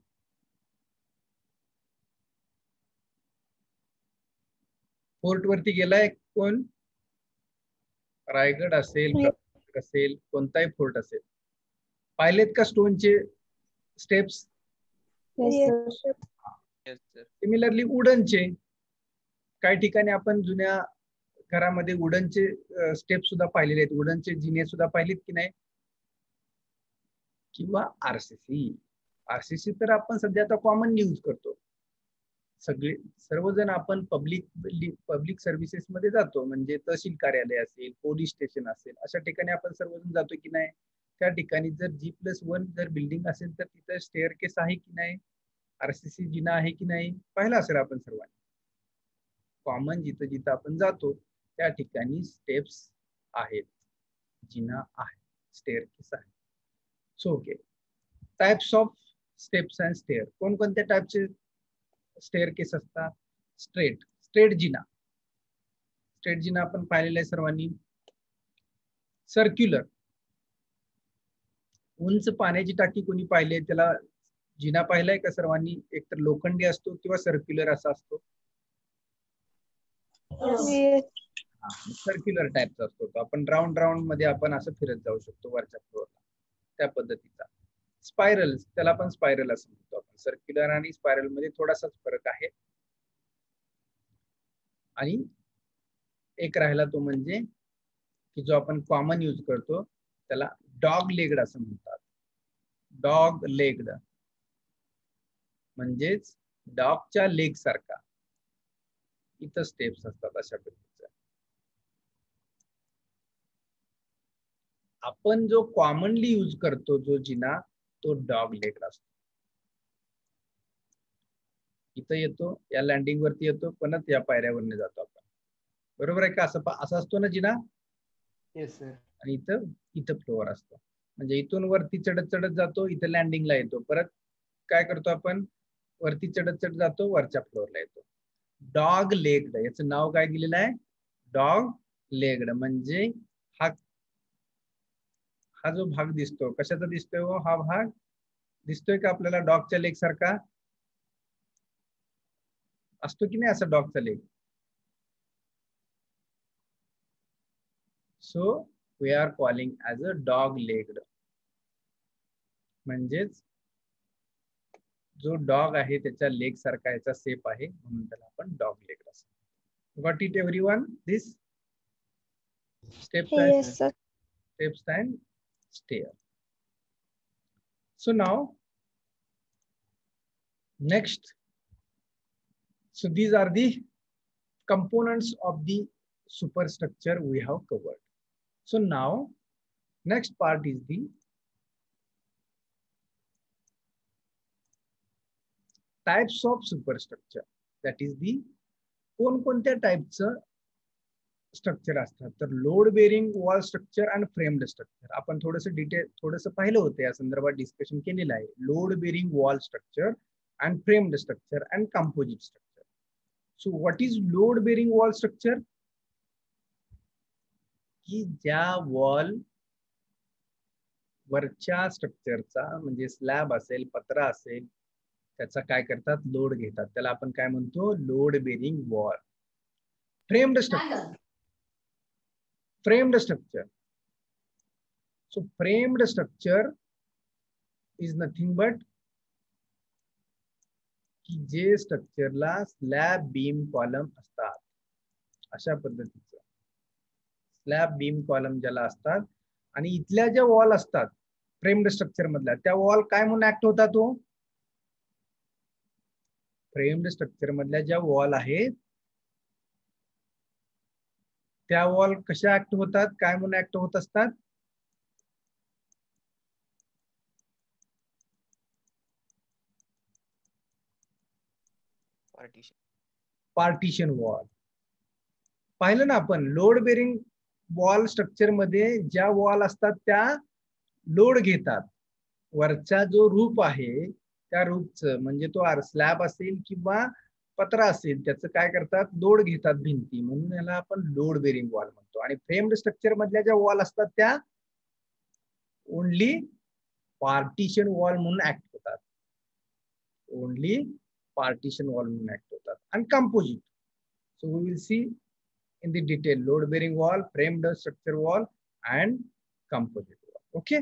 फोर्ट वरती गेलाय कोण? रायगड असेल, असेल, कोणताही फोर्ट असेल, पाहिलेत का स्टोनचे स्टेप्स? सिमिलरली वुडनचे काही ठिकाणी आपण जुन्या घरामध्ये वुडनचे स्टेप सुद्धा पाहिलेले आहेत, वुडनचे जिने सुद्धा पाहिलेत की नाही? किंवा आरसीसी. आरसीसी तर आपण सध्या आता कॉमन यूज करतो. सर्वजण आपण पब्लिक सर्व्हिसेस मध्ये जातो, म्हणजे तहसील कार्यालय असेल, पोलीस स्टेशन असेल, अशा ठिकाणी आपण सर्वजण जातो की नाही? त्या ठिकाणी जर G+1 जर बिल्डिंग असेल तर तिथं स्टेअरकेस आहे की नाही, आरसीसी जिना आहे की नाही, पाहिलं असेल आपण सर्वांनी. कॉमन जिथं जिथं आपण जातो त्या ठिकाणी स्टेप्स आहेत, जिना आहे, स्टेअरकेस आहे. So okay. Types of steps and stair. कोणकोणत्या टाइपचे स्टेअरकेस असतात? स्ट्रेट जिना. स्ट्रेट जिना आपण पाहिलेला आहे सर्वांनी. सर्क्युलर, उंच पाण्याची टाकी कोणी पाहिली त्याला जिना पाहिलाय का सर्वांनी? एकतर लोखंडी असतो किंवा सर्क्युलर असा असतो. सर्क्युलर टाईपचा असतो तो. आपण राऊंड राऊंड मध्ये आपण असं फिरत जाऊ शकतो वरच्या फ्लोअरला, त्या पद्धतीचा. स्पायरल, त्याला पण स्पायरल असं म्हणतो आपण. सर्क्युलर आणि स्पायरल मध्ये थोडासाच फरक आहे. आणि एक राहिला तो म्हणजे की जो आपण कॉमन यूज करतो त्याला डॉग लेग्ड असं म्हणतात. डॉग लेग्ड म्हणजेच डॉगच्या लेग सारखा. इथं स्टेप्स असतात अशा पद्धतीच्या. आपण जो कॉमनली यूज करतो जो जिना तो डॉग लेग्ड असतो. इथं येतो, या लँडिंग वरती येतो, परत या पायऱ्यावरने जातो आपण. बरोबर आहे का? असं असतो ना जिना? Yes sir. आणि इथं फ्लोअर असतो. म्हणजे इथून वरती चढत चढत जातो, इथं लँडिंगला येतो, परत काय करतो आपण? वरती चढत चढत जातो, वरच्या फ्लोअरला येतो. डॉग लेग्ड, याचं नाव काय दिलेलं आहे? Dog legged. म्हणजे हा जो भाग दिसतो कशाचा दिसतोय? हा भाग दिसतोय का आपल्याला डॉगच्या लेग सारखा? असतो की नाही असं डॉगचा leg? So we are calling as a dog legged. म्हणजेच जो डॉग आहे त्याच्या लेग सारखा याचा शेप आहे, म्हणून त्याला आपण डॉग लेग्ड असं. Got it everyone? This steps and Yes, sir. steps and stair. So now next, so these are the components of the superstructure we have covered. So now next part is the types of superstructure. That is the कोणकोणत्या टाईपचं structure असतात. तर load bearing wall structure आणि framed structure आपण थोडंसं पाहिलं होतं, या संदर्भात डिस्कशन केलेलं आहे. Load bearing wall structure and framed structure and composite structure. So what is load bearing wall structure? की ज्या वॉल वरच्या स्ट्रक्चरचा म्हणजे स्लॅब असेल, पत्रा असेल, त्याचा काय करतात? लोड घेतात. त्याला आपण काय म्हणतो? Load bearing wall. Framed structure. Framed structure. So framed structure is nothing but की जे स्ट्रक्चरला स्लॅब बीम कॉलम असतात, अशा पद्धतीचं स्लॅब बीम कॉलम ज्याला असतात. आणि इथल्या ज्या वॉल असतात फ्रेम्ड स्ट्रक्चर मधल्या, त्या वॉल काय म्हणून ऍक्ट होतात? तो फ्रेम्ड स्ट्रक्चर मधल्या ज्या वॉल आहेत त्या वॉल कशा ऍक्ट होतात? काय म्हणून ऍक्ट होत असतात? Partition wall. पाहिलं ना आपण, लोड बेरिंग वॉल स्ट्रक्चर मध्ये ज्या वॉल असतात त्या लोड घेतात. वरचा जो रूप आहे त्या रूपचं म्हणजे तो स्लॅब असेल किंवा पत्रा असेल त्याचं काय करतात? लोड घेतात भिंती, म्हणून याला आपण लोड बेरिंग वॉल म्हणतो. आणि फ्रेम्ड स्ट्रक्चर मधल्या ज्या वॉल असतात त्या ओनली पार्टिशन वॉल म्हणून ऍक्ट होतात. ओनली पार्टिशन वॉल म्हणून ऍक्ट होतात. आणि composite, so we will see in the detail load bearing wall, framed structure wall and composite wall. Okay.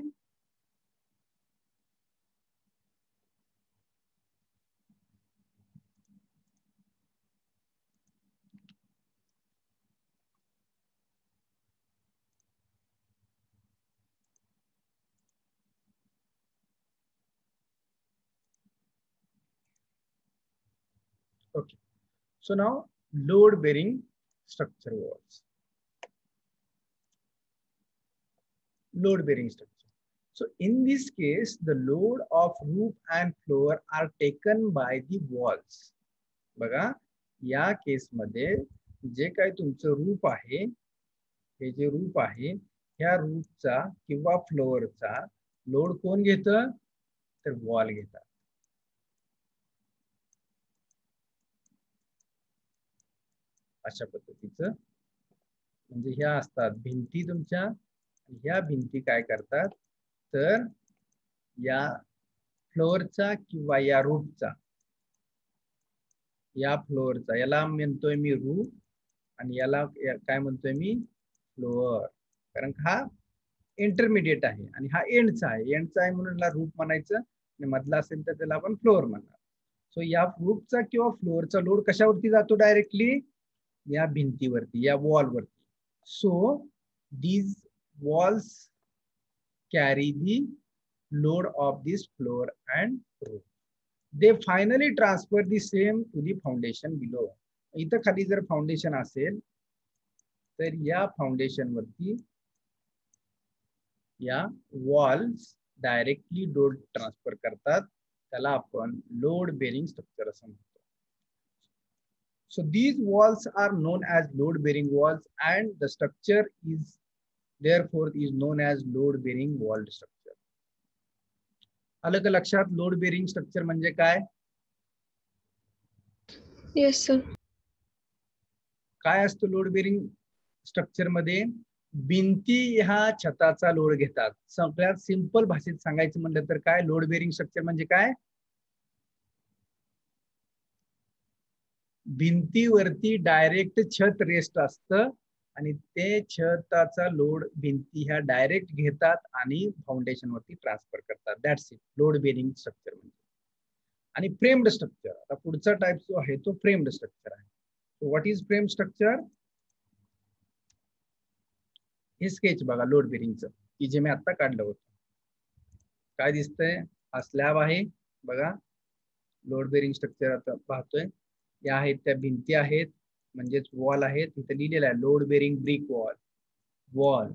Okay. So now load bearing structure walls. Load bearing structure. So in this case the load of roof and floor are taken by the walls. बघा, या केस मध्ये जे काही तुमचं roof आहे, हे जे roof आहे, ह्या रूफचा किंवा फ्लोअरचा लोड कोण घेतं? तर वॉल घेतात. अशा पद्धतीचं म्हणजे ह्या असतात भिंती तुमच्या. ह्या भिंती काय करतात? तर या फ्लोअरचा किंवा या रूफचा, या फ्लोअरचा, याला म्हणतोय मी रूफ आणि याला काय म्हणतोय मी फ्लोअर, कारण हा इंटरमिडिएट आहे आणि हा एंडचा आहे. एंडचा आहे म्हणून याला रूफ म्हणायचं आणि मधला असेल तर त्याला आपण फ्लोअर म्हणणार. सो या रूफचा किंवा फ्लोअरचा लोड कशावरती जातो? डायरेक्टली या भिंतीवरती, या वॉलवरती. So these walls carry the load of this floor and roof. They finally transfer the same to the foundation below. इथं खाली जर फाउंडेशन असेल तर या फाउंडेशन वरती या वॉल्स डायरेक्टली लोड ट्रान्सफर करतात, त्याला आपण लोड बेरिंग स्ट्रक्चर असं म्हणतो. So these walls are known as load bearing walls and the structure is therefore is known as load bearing wall structure. आलं का लक्षात? लोड बेरिंग स्ट्रक्चर म्हणजे काय? Yes, sir. काय असतं लोड बेरिंग स्ट्रक्चर मध्ये? भिंती ह्या छताचा लोड घेतात. सगळ्यात सिंपल भाषेत सांगायचं म्हणलं तर काय लोड बेरिंग स्ट्रक्चर म्हणजे काय? भिंतीवरती डायरेक्ट छत रेस्ट असतं आणि ते छताचा लोड भिंती ह्या डायरेक्ट घेतात आणि फाउंडेशन वरती ट्रान्सफर करतात. That's it, load bearing structure म्हणजे. आणि फ्रेम्ड स्ट्रक्चर, आता पुढचा टाइप जो आहे तो फ्रेम्ड स्ट्रक्चर आहे. So what is frame structure? हे स्केच बघा लोड बेरिंगचं, की जे मी आता काढलं होतं. काय दिसतंय? हा स्लॅब आहे बघा, लोड बेरिंग स्ट्रक्चर आता पाहतोय. या आहेत त्या भिंती आहेत, म्हणजेच वॉल आहेत. इथे लिहिलेलं आहे load bearing brick wall. Wall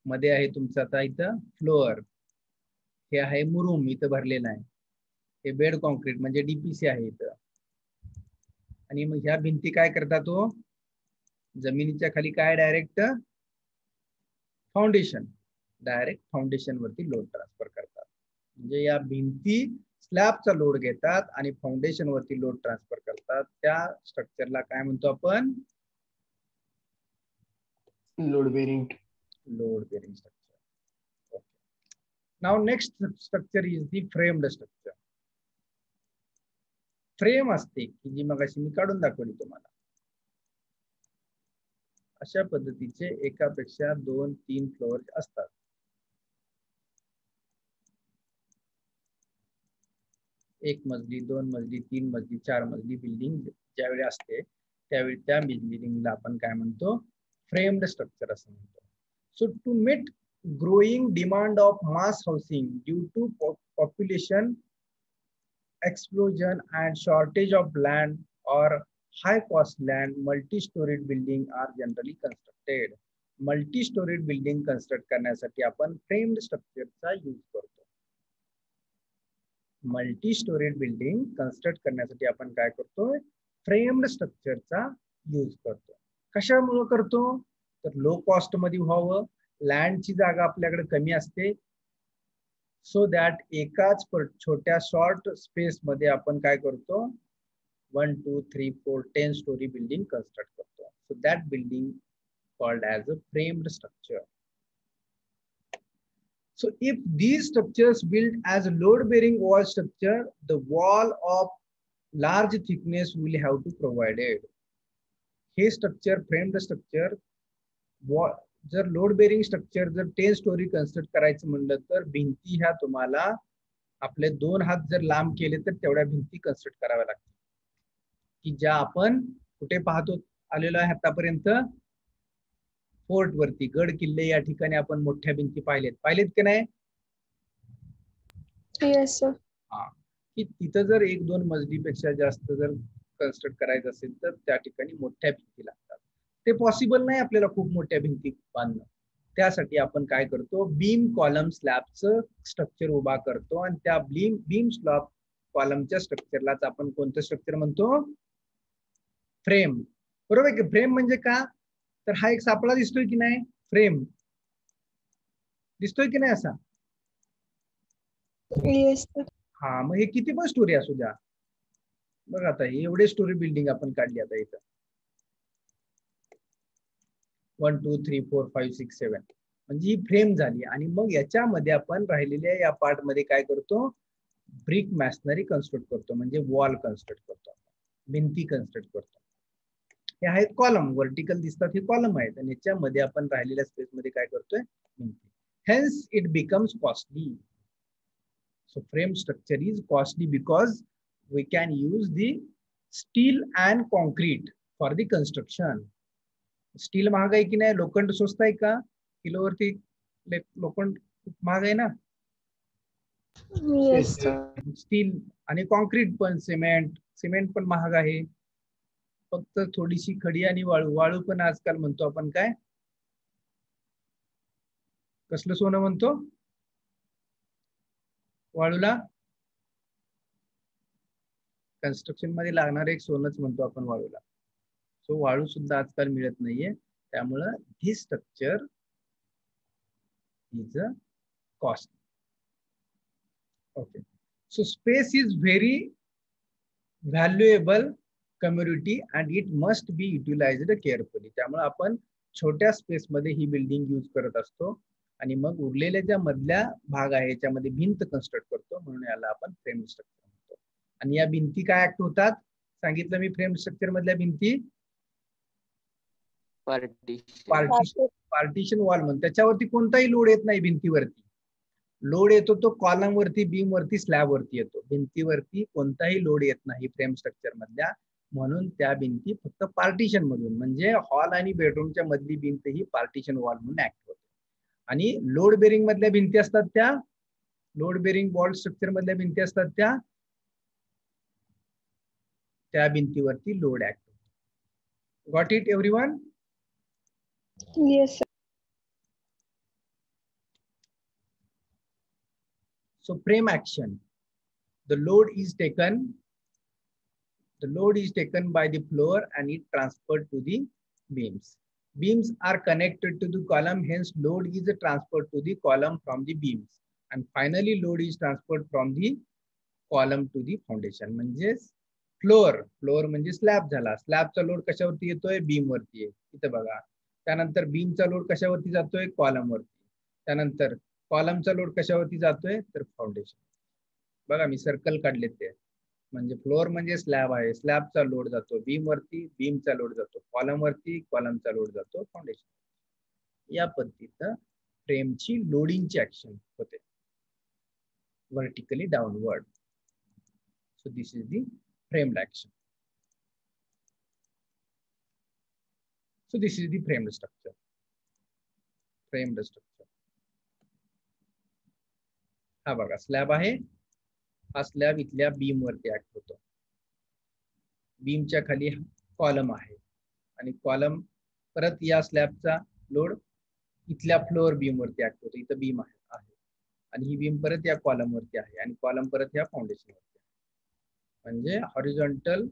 मध्ये आहे तुमचं आता इथं फ्लोअर, हे आहे मुरुम इथं भरलेलं आहे, हे बेड कॉन्क्रीट म्हणजे डीपीसी आहे इथं. आणि मग ह्या भिंती काय करतात? तो जमिनीच्या खाली काय डायरेक्ट फाउंडेशन, डायरेक्ट फाउंडेशन वरती लोड ट्रान्सफर करतात. म्हणजे या भिंती स्लॅबचा लोड घेतात आणि फाउंडेशन वरती लोड ट्रान्सफर करतात. त्या स्ट्रक्चरला काय म्हणतो आपण? Load bearing. Load bearing structure. Okay. Now next structure is the framed structure. Frame असते की जी मगाशी मी काढून दाखवली तुम्हाला. अशा पद्धतीचे एकापेक्षा 2-3 फ्लोअर असतात. एक मजली, 2 मजली, 3 मजली, 4 मजली बिल्डिंग ज्यावेळी असते त्यावेळी त्या बिल्डिंगला आपण काय म्हणतो? फ्रेम्ड स्ट्रक्चर असं म्हणतो. So to meet growing demand of mass housing due to population explosion and shortage of land or high cost land, multi-storied building are generally constructed. Multi-storied building construct करण्यासाठी आपण framed structure चा use करतो. Multi-storeyed building construct करण्यासाठी आपण काय करतो? Framed structure चा use करतो. कशामुळे करतो? तर लो कॉस्ट मध्ये व्हावं, लँडची जागा आपल्याकडे कमी असते, सो दॅट एकाच छोट्या शॉर्ट स्पेस मध्ये आपण काय करतो? 1, 2, 3, 4, 10 स्टोरी बिल्डिंग कन्स्ट्रक्ट करतो. So that building called as a framed structure. So if these structures built as a load bearing wall structure, the wall of large thickness will have to provided. हे structure framed structure जर load bearing structure जर 10 story construct करायचं म्हणलं तर भिंती ह्या तुम्हाला आपले 2 हात जर लांब केले तर तेवढ्या भिंती कन्स्ट्रक्ट कराव्या लागतील, की ज्या आपण कुठे पाहतो आलेलो आहे आतापर्यंत? फोर्ट वरती, गड किल्ले या ठिकाणी आपण मोठ्या भिंती पाहिलेत की नाही? Yes, sir. हा, की तिथं जर 1-2 मजलीपेक्षा जास्त जर कन्स्ट्रक्ट करायचं असेल तर त्या ठिकाणी मोठ्या भिंती लागतात. ते पॉसिबल नाही आपल्याला खूप मोठ्या भिंती बांधणं. त्यासाठी आपण काय करतो? बीम कॉलम स्लॅबचं स्ट्रक्चर उभा करतो आणि त्या बीम स्लॅब कॉलमच्या स्ट्रक्चरलाच आपण कोणतं स्ट्रक्चर म्हणतो? फ्रेम. बरोबर की? फ्रेम म्हणजे का? तर हा एक सापळा दिसतोय की नाही? फ्रेम दिसतोय की नाही असा? Yes, sir. हा, मग हे किती पण स्टोरी असू द्या. बघा आता एवढे स्टोरी बिल्डिंग आपण काढली आता इथं 1, 2, 3, 4, 5, 6, 7. म्हणजे ही फ्रेम झाली. आणि मग याच्यामध्ये आपण राहिलेल्या या पार्ट मध्ये काय करतो, ब्रिक मॅशनरी कन्स्ट्रक्ट करतो, म्हणजे वॉल कन्स्ट्रक्ट करतो, भिंती कन्स्ट्रक्ट करतो. हे आहेत कॉलम, व्हर्टिकल दिसतात हे कॉलम आहेत, आणि याच्यामध्ये आपण राहिलेल्या स्पेस मध्ये काय करतोय, भिंती. Hence it becomes costly. So frame structure is costly because we can use the steel and concrete for the construction. Steel महाग आहे की नाही, लोखंड स्वस्त आहे का, किलोवरती लोखंड खूप महाग आहे ना. Yes, sir. स्टील आणि कॉन्क्रीट पण, सिमेंट पण महाग आहे. फक्त थोडीशी खडी आणि वाळू, वाळू पण आजकाल म्हणतो आपण काय, कसलं सोनं म्हणतो वाळूला, कन्स्ट्रक्शन मध्ये लागणार एक सोनच म्हणतो आपण वाळूला. सो वाळू सुद्धा आजकाल मिळत नाहीये, त्यामुळं this structure is a cost. Okay, so space is very valuable community and it must be utilized carefully. त्यामुळे आपण छोट्या स्पेस मध्ये ही बिल्डिंग यूज करत असतो, आणि मग उरलेल्या ज्या मधल्या भाग आहे याच्यामध्ये भिंत कन्स्ट्रक्ट करतो, म्हणून याला आपण फ्रेम स्ट्रक्चर म्हणतो. आणि या भिंती काय ऍक्ट होतात सांगितलं मी, फ्रेम स्ट्रक्चर मधल्या भिंती पार्टिशन वॉल म्हणून. त्याच्यावरती कोणताही लोड येत नाही भिंतीवरती. लोड येतो तो कॉलम वरती, बीम वरती, स्लॅब वरती येतो. भिंतीवरती कोणताही लोड येत नाही फ्रेम स्ट्रक्चर मधल्या, म्हणून त्या भिंती फक्त पार्टिशन मधून, म्हणजे हॉल आणि बेडरूमच्या मधली भिंत ही पार्टिशन वॉल म्हणून ऍक्ट होते. आणि लोड बेरिंग मधल्या भिंती असतात त्या, लोड बेरिंग वॉल स्ट्रक्चर मधल्या भिंती असतात त्या भिंतीवरती लोड ऍक्ट होतो. Got it everyone? Yes, sir. So frame action, the load is taken by the floor and it transferred to the beams. Beams are connected to the column, hence load is transferred to the column from the beams, and finally load is transferred from the column to the foundation. म्हणजे floor म्हणजे slab झाला, स्लॅबचा load कशावरती येतोय, beam वरती आहे इथं बघा. त्यानंतर बीमचा लोड कशावरती जातोय, कॉलम वरती. त्यानंतर कॉलमचा लोड कशावरती जातोय, तर फाउंडेशन. बघा मी सर्कल काढले ते, म्हणजे फ्लोअर म्हणजे स्लॅब आहे, स्लॅबचा लोड जातो बीम वरती, बीमचा लोड जातो कॉलम वरती, कॉलमचा लोड जातो फाउंडेशन. या पद्धतीनं फ्रेमची लोडिंगची ऍक्शन होते vertically downward. So this is the framed action. So this is the framed structure. Framed structure. हा बघा स्लॅब आहे, हा स्लॅब इथल्या बीम वरती ऍक्ट होतो. बीमच्या खाली कॉलम आहे, आणि कॉलम परत या स्लॅबचा लोड इथल्या फ्लोअर बीम वरती ऍक्ट होतो. इथं बीम आहे, आणि ही बीम परत या कॉलम वरती आहे, आणि कॉलम परत या फाउंडेशन वरती. म्हणजे हॉरिझॉन्टल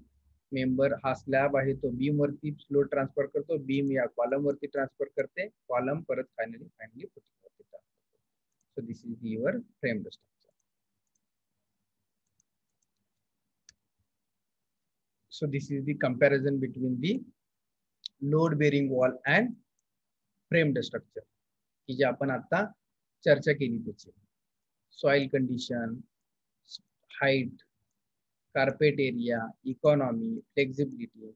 मेंबर हा स्लॅब आहे, तो बीम वरती लोड ट्रान्सफर करतो, बीम या कॉलम वरती ट्रान्सफर करते, कॉलम परत फायनली फुटिंग वरती ट्रान्सफर करतो. So this is your framed structure. So this is the comparison between the load bearing wall and framed structure, की जे आपण आता चर्चा केली त्याची. Soil condition, height, carpet area, economy, flexibility.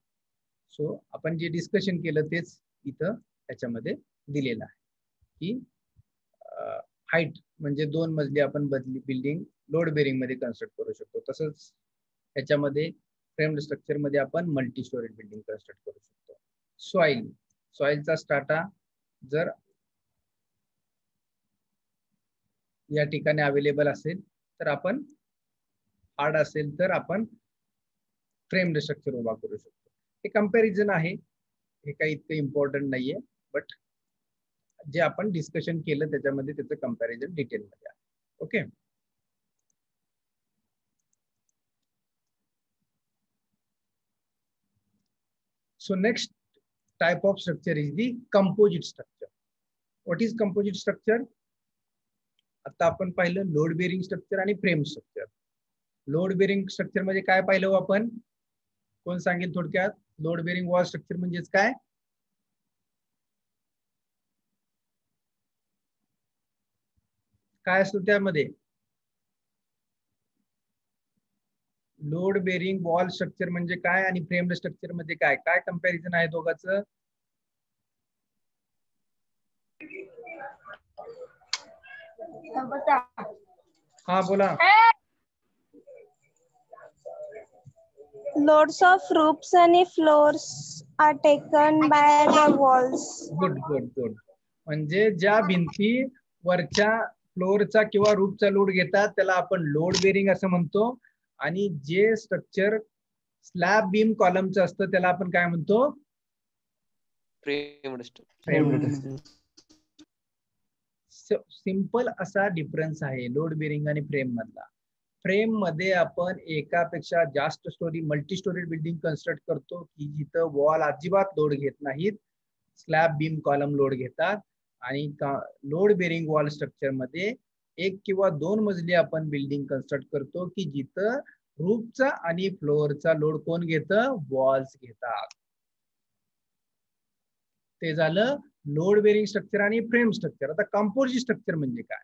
So आपण जे डिस्कशन केलं तेच इथं त्याच्यामध्ये दिलेलं आहे, की हाईट म्हणजे 2 मजली आपण बिल्डिंग लोड बेरिंग मध्ये कन्स्ट्रक्ट करू शकतो. तसंच त्याच्यामध्ये फ्रेम्ड स्ट्रक्चर मध्ये आपण मल्टी स्टोरेज बिल्डिंग कन्स्ट्रक्ट करू शकतो. सॉइलचा स्टार्टा जर या ठिकाणी अवेलेबल असेल तर आपण, हार्ड असेल तर आपण फ्रेम्ड स्ट्रक्चर उभा करू शकतो. हे कंपॅरिझन आहे, हे काही इतकं इम्पॉर्टंट नाहीये, बट जे आपण डिस्कशन केलं त्याच्यामध्ये त्याचं कंपॅरिझन डिटेल मध्ये आहे. Okay, so next type of structure is the composite structure. What is composite structure? आता आपण पाहिलं लोड बेरिंग स्ट्रक्चर आणि frame structure. Load bearing structure म्हणजे काय पाहिलं आपण, कोण सांगेल थोडक्यात? लोड बेरिंग वॉल स्ट्रक्चर म्हणजेच काय? काय असतो त्यामध्ये? लोड बेरिंग वॉल स्ट्रक्चर म्हणजे काय आणि फ्रेम्ड स्ट्रक्चर मध्ये काय काय कंपॅरिझन आहे दोघांचं? हा बोला. Loads of roofs and floors are taken by the walls. Good good good. म्हणजे ज्या भिंती वरच्या फ्लोअरचा किंवा रूफचा लोड घेतात त्याला आपण लोड बेरिंग असं म्हणतो, आणि जे स्ट्रक्चर स्लॅब बीम कॉलमचं असतं त्याला आपण काय म्हणतो? फ्रेम्ड सिंपल असा डिफरन्स आहे लोड बेरिंग आणि फ्रेम मधला. फ्रेम मध्ये आपण एकापेक्षा जास्त story multi storey building construct करतो की जिथं वॉल अजिबात लोड घेत नाहीत, स्लॅब बीम कॉलम लोड घेतात. आणि लोड बेरिंग वॉल स्ट्रक्चर मध्ये एक किंवा दोन मजली आपण बिल्डिंग कन्स्ट्रक्ट करतो की जिथं रूफचा आणि फ्लोअरचा लोड कोण घेतं? वॉल्स घेतात. ते झालं लोड बेरिंग स्ट्रक्चर आणि फ्रेम स्ट्रक्चर. आता कंपोजिट स्ट्रक्चर म्हणजे काय?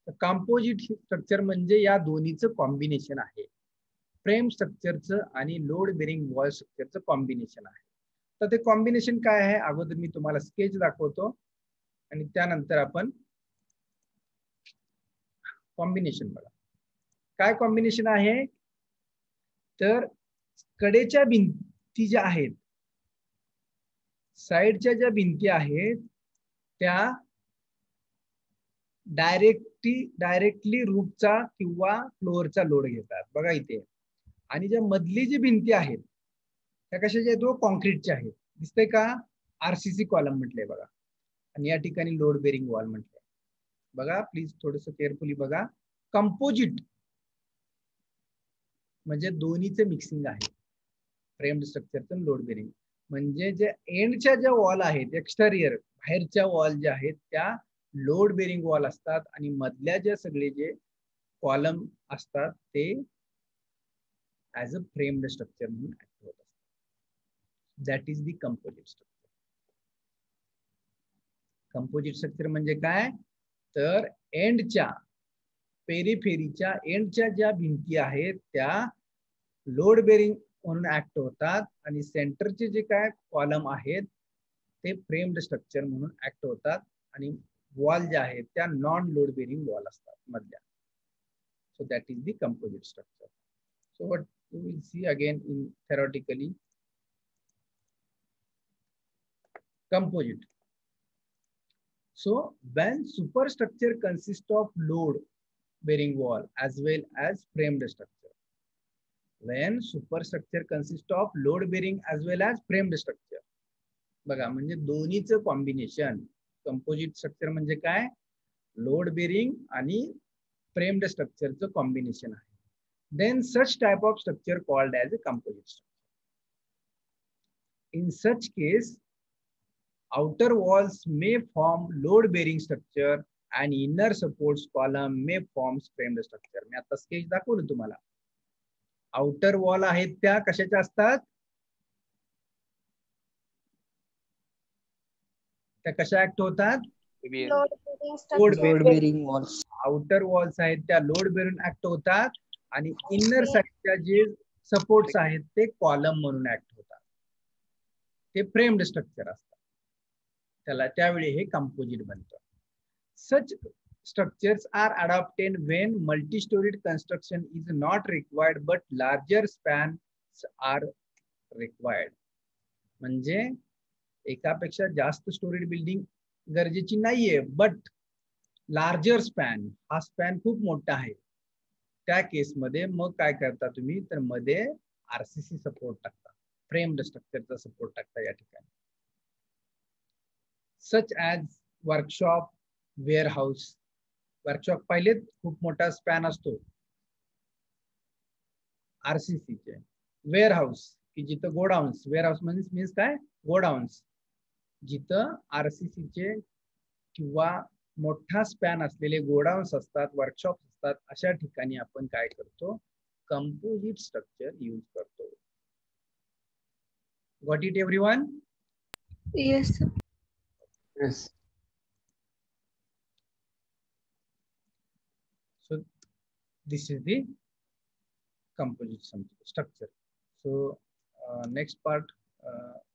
तर कंपोजिट स्ट्रक्चर म्हणजे या दोन्हीचं कॉम्बिनेशन आहे. फ्रेम स्ट्रक्चरचं आणि लोड बेरिंग वॉल स्ट्रक्चरचं कॉम्बिनेशन आहे. तर ते कॉम्बिनेशन काय आहे अगोदर मी तुम्हाला स्केच दाखवतो आणि त्यानंतर आपण कॉम्बिनेशन बघा. काय कॉम्बिनेशन आहे? तर कडेच्या भिंती ज्या आहेत, साइडच्या ज्या भिंती आहेत त्या डायरेक्टली रूफचा किंवा फ्लोअरचा लोड घेतात बघा इथे. आणि ज्या मधली जी भिंती आहेत त्या कशाच्या आहेत? कॉन्क्रीटच्या आहेत. दिसतंय का? आरसीसी कॉलम म्हटलंय बघा, आणि या ठिकाणी लोड बेरिंग वॉल म्हटलंय बघा. प्लीज थोडस केअरफुली बघा. कंपोजिट म्हणजे दोन्हीचं मिक्सिंग आहे, फ्रेम्ड स्ट्रक्चरचं लोड बेरिंग. म्हणजे जे एंडच्या ज्या वॉल आहेत, एक्सटेरियर बाहेरच्या वॉल ज्या आहेत त्या लोड बेरिंग वॉल असतात, आणि मधल्या ज्या सगळे जे कॉलम असतात ते ऍज अ फ्रेम्ड स्ट्रक्चर म्हणून ऍक्ट होत असतात. That is the composite structure. Composite structure म्हणजे काय? तर एंडच्या पेरिफेरीच्या एंडच्या ज्या भिंती आहेत त्या लोड बेरिंग म्हणून ऍक्ट होतात, आणि सेंटरचे जे काय कॉलम आहेत ते फ्रेम्ड स्ट्रक्चर म्हणून ऍक्ट होतात, आणि वॉल ज्या आहेत त्या नॉन लोड बेरिंग वॉल असतात मधल्या. So that is the composite structure. So what you will see again in theoretically composite. So when superstructure consists of load bearing wall as well as framed structure. When superstructure consists of load bearing as well as framed structure. बघा म्हणजे दोन्हीचं combination composite structure म्हणजे काय? Load bearing आणि framed स्ट्रक्चरचं combination आहे. Then such type of structure called as a composite structure. In such case, outer walls may form load bearing structure and inner supports column may form framed structure. मी आता sketch दाखवलं तुम्हाला. Outer wall आहेत त्या कशाच्या असतात? त्या कशा act होतात? Load bearing walls. Outer walls आहेत त्या लोड बेरिंग ऍक्ट होतात, आणि इनर साइडच्या जे सपोर्ट्स आहेत ते कॉलम म्हणून ऍक्ट होतात. ते फ्रेम्ड स्ट्रक्चर असतात. त्यावेळी हे कंपोजिट बनतं. सच structures are adopted when multi-storied construction is not required but larger spans are required. म्हणजे एकापेक्षा जास्त स्टोरीड बिल्डिंग गरजेची नाहीये, बट लार्जर स्पॅन, हा स्पॅन खूप मोठा आहे, त्या केसमध्ये मग काय करता तुम्ही? तर मध्ये आरसीसी सपोर्ट टाकता, फ्रेम्ड स्ट्रक्चरचा सपोर्ट टाकता या ठिकाणी. Such as workshop, warehouse. Workshop पाहिलेत, खूप मोठा स्पॅन असतो आरसीसीचे. वेअरहाऊस की जिथं गोडाऊन्स, वेअरहाऊस मीन्स काय? गोडाऊन्स, जिथं आरसीसीचे किंवा मोठा स्पॅन असलेले गोडाऊन्स असतात, वर्कशॉप असतात, अशा ठिकाणी आपण काय करतो? कंपोजिट स्ट्रक्चर यूज करतो. Got it everyone? Yes. Yes. this is the composition structure. So next part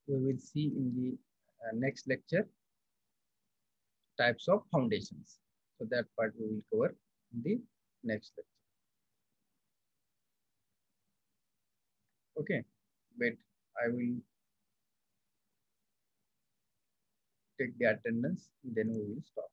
we will see in the next lecture, types of foundations. So that part we will cover in the next lecture. Okay, wait, I will take the attendance, then we will stop.